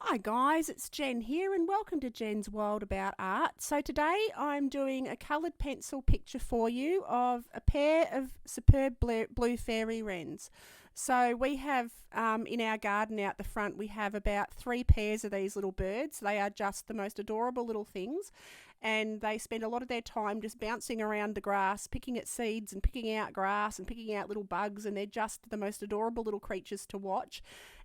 Hi guys, it's Jen here and welcome to Jen's World About Art. So today I'm doing a coloured pencil picture for you of a pair of superb blue fairy wrens. So we have in our garden out the front we have about 3 pairs of these little birds. They are just the most adorable little things and they spend a lot of their time just bouncing around the grass, picking at seeds and picking out grass and picking out little bugs, and they're just the most adorable little creatures to watch.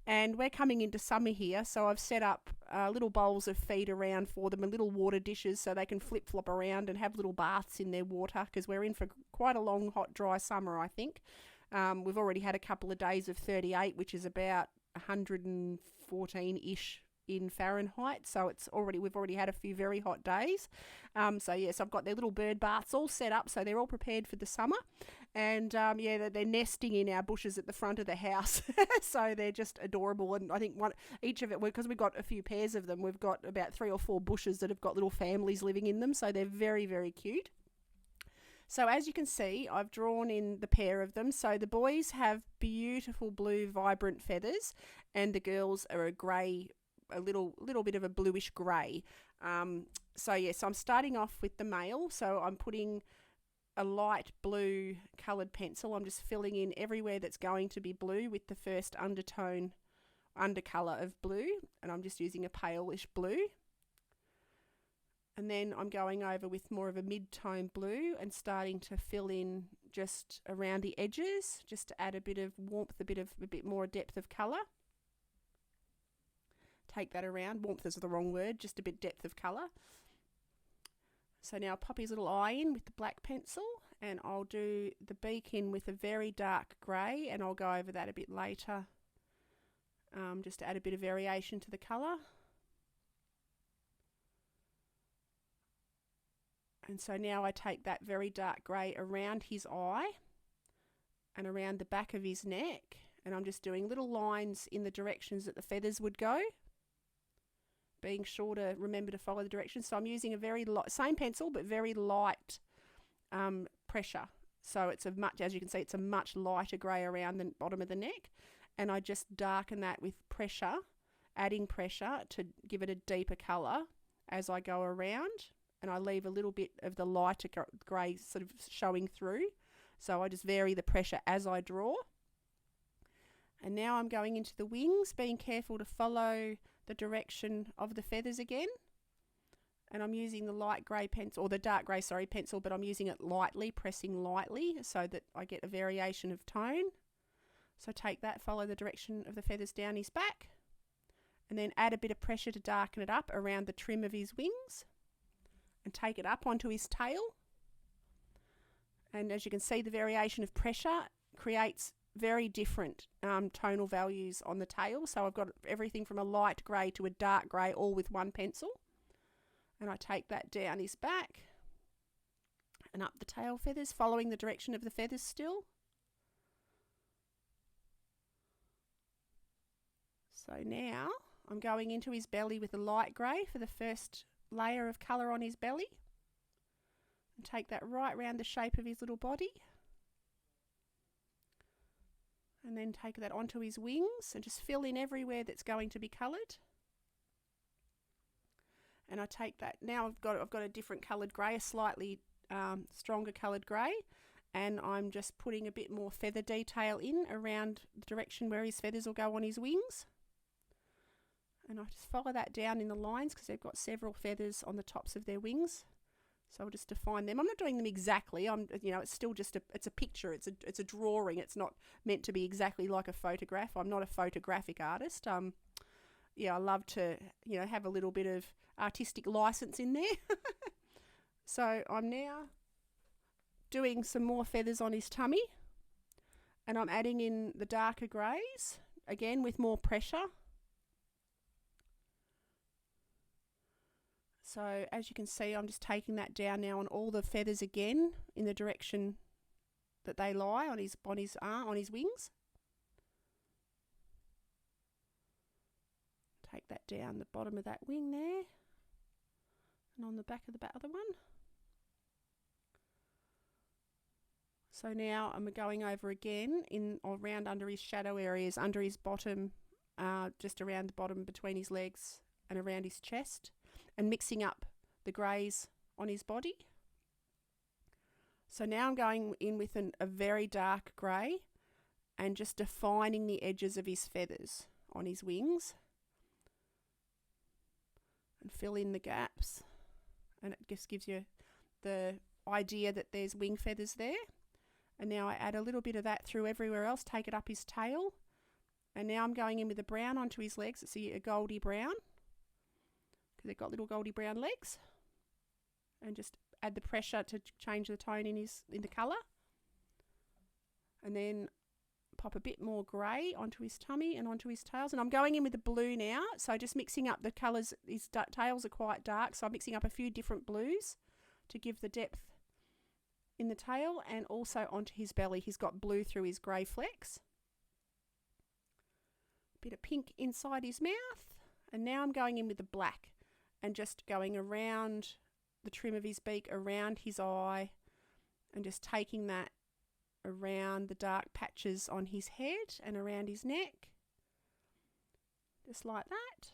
And we're coming into summer here, so I've set up little bowls of feed around for them and little water dishes so they can flip-flop around and have little baths in their water, because we're in for quite a long, hot, dry summer, I think. We've already had a couple of days of 38, which is about 114-ish in Fahrenheit, so we've already had a few very hot days. So yes, I've got their little bird baths all set up, so they're all prepared for the summer. And yeah, they're nesting in our bushes at the front of the house. So they're just adorable. And I think each of it, because we've got a few pairs of them, we've got about 3 or 4 bushes that have got little families living in them. So they're very, very cute. So as you can see, I've drawn in the pair of them. So the boys have beautiful blue, vibrant feathers, and the girls are a grey, a little bit of a bluish grey. So yes, I'm starting off with the male. So I'm putting a light blue coloured pencil. I'm just filling in everywhere that's going to be blue with the first undercolour of blue, and I'm just using a palish blue. And then I'm going over with more of a mid-tone blue and starting to fill in just around the edges, just to add a bit of warmth, a bit more depth of colour. Take that around. Warmth is the wrong word, just a bit depth of colour. So now I'll pop his little eye in with the black pencil, and I'll do the beak in with a very dark grey, and I'll go over that a bit later, just to add a bit of variation to the colour. And so now I take that very dark grey around his eye and around the back of his neck, and I'm just doing little lines in the directions that the feathers would go, being sure to remember to follow the directions. So I'm using a very same pencil but very light pressure. So it's as you can see, it's a much lighter grey around the bottom of the neck, and I just darken that with pressure, adding pressure to give it a deeper colour as I go around, and I leave a little bit of the lighter grey sort of showing through. So I just vary the pressure as I draw. And now I'm going into the wings, being careful to follow the direction of the feathers again. And I'm using the light grey pencil, or the dark grey, pencil, but I'm using it lightly, pressing lightly so that I get a variation of tone. So take that, follow the direction of the feathers down his back, and then add a bit of pressure to darken it up around the trim of his wings, and take it up onto his tail. And as you can see, the variation of pressure creates very different tonal values on the tail. So I've got everything from a light grey to a dark grey, all with one pencil. And I take that down his back and up the tail feathers, following the direction of the feathers still. So now I'm going into his belly with a light grey for the first layer of colour on his belly, and take that right round the shape of his little body. And then take that onto his wings and just fill in everywhere that's going to be coloured. And I take that, now I've got a different coloured grey, a slightly stronger coloured grey, and I'm just putting a bit more feather detail in around the direction where his feathers will go on his wings. And I just follow that down in the lines because they've got several feathers on the tops of their wings. So I'll just define them. I'm not doing them exactly. It's still just it's a picture. It's a drawing. It's not meant to be exactly like a photograph. I'm not a photographic artist. Yeah, I love to have a little bit of artistic license in there. So I'm now doing some more feathers on his tummy, and I'm adding in the darker greys again with more pressure. So as you can see, I'm just taking that down now on all the feathers again in the direction that they lie on his wings. Take that down the bottom of that wing there, and on the back of the other one. So now I'm going over again around under his shadow areas, under his bottom just around the bottom between his legs and around his chest, and mixing up the greys on his body. So now I'm going in with a very dark grey and just defining the edges of his feathers on his wings, and fill in the gaps, and it just gives you the idea that there's wing feathers there. And now I add a little bit of that through everywhere else, take it up his tail, and now I'm going in with the brown onto his legs. It's a goldy brown because they've got little goldy brown legs, and just add the pressure to change the tone in the colour, and then pop a bit more grey onto his tummy and onto his tails. And I'm going in with the blue now, so just mixing up the colours. His tails are quite dark, so I'm mixing up a few different blues to give the depth in the tail, and also onto his belly. He's got blue through his grey flecks. A bit of pink inside his mouth, and now I'm going in with the black and just going around the trim of his beak, around his eye, and just taking that around the dark patches on his head and around his neck, just like that.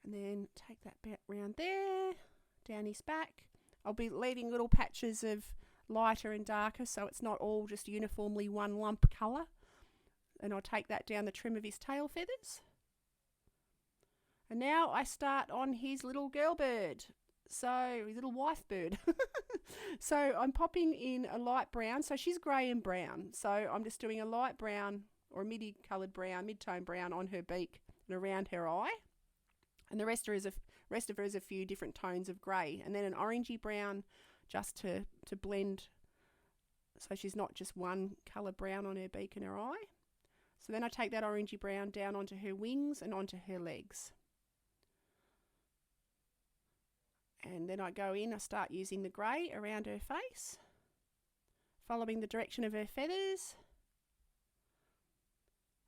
And then take that bit round there, down his back. I'll be leaving little patches of lighter and darker, so it's not all just uniformly one lump colour. And I'll take that down the trim of his tail feathers. And now I start on his little girl bird, so his little wife bird. So I'm popping in a light brown, so she's grey and brown. So I'm just doing a light brown or a midi-coloured brown, mid-tone brown on her beak and around her eye. And the rest of her is a few different tones of grey, and then an orangey brown just to blend, so she's not just one colour brown on her beak and her eye. So then I take that orangey brown down onto her wings and onto her legs. And then I go in, I start using the grey around her face, following the direction of her feathers.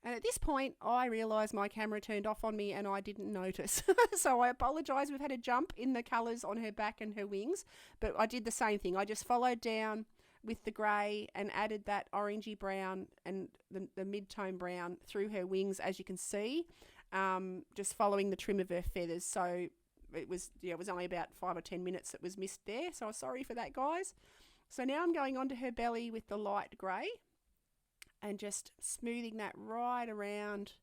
And at this point, I realised my camera turned off on me and I didn't notice. So I apologise. We've had a jump in the colours on her back and her wings, but I did the same thing. I just followed down with the grey and added that orangey brown and the mid-tone brown through her wings, as you can see, just following the trim of her feathers. So it was only about 5 or 10 minutes that was missed there. So I'm sorry for that, guys. So now I'm going onto her belly with the light grey and just smoothing that right around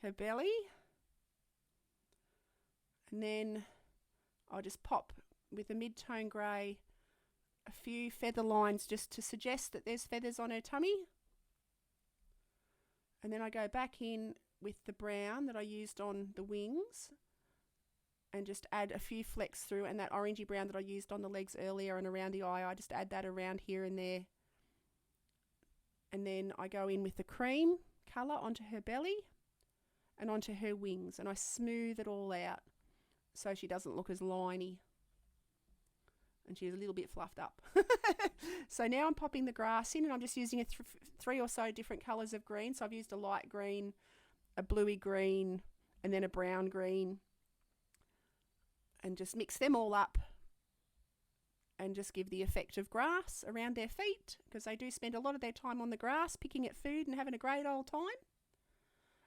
her belly. And then I'll just pop with a mid-tone grey a few feather lines just to suggest that there's feathers on her tummy. And then I go back in with the brown that I used on the wings and just add a few flecks through, and that orangey brown that I used on the legs earlier and around the eye, I just add that around here and there. And then I go in with the cream colour onto her belly and onto her wings, and I smooth it all out so she doesn't look as liney and she's a little bit fluffed up. So now I'm popping the grass in, and I'm just using three or so different colours of green. So I've used a light green, a bluey green, and then a brown green, and just mix them all up and just give the effect of grass around their feet, because they do spend a lot of their time on the grass picking at food and having a great old time.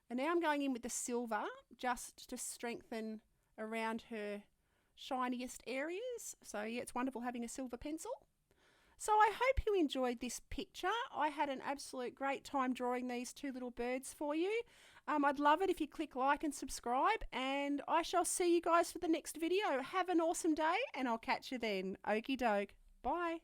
And now I'm going in with the silver just to strengthen around her shiniest areas. So yeah, it's wonderful having a silver pencil. So I hope you enjoyed this picture. I had an absolute great time drawing these two little birds for you. I'd love it if you click like and subscribe, and I shall see you guys for the next video. Have an awesome day, and I'll catch you then. Okie doke. Bye.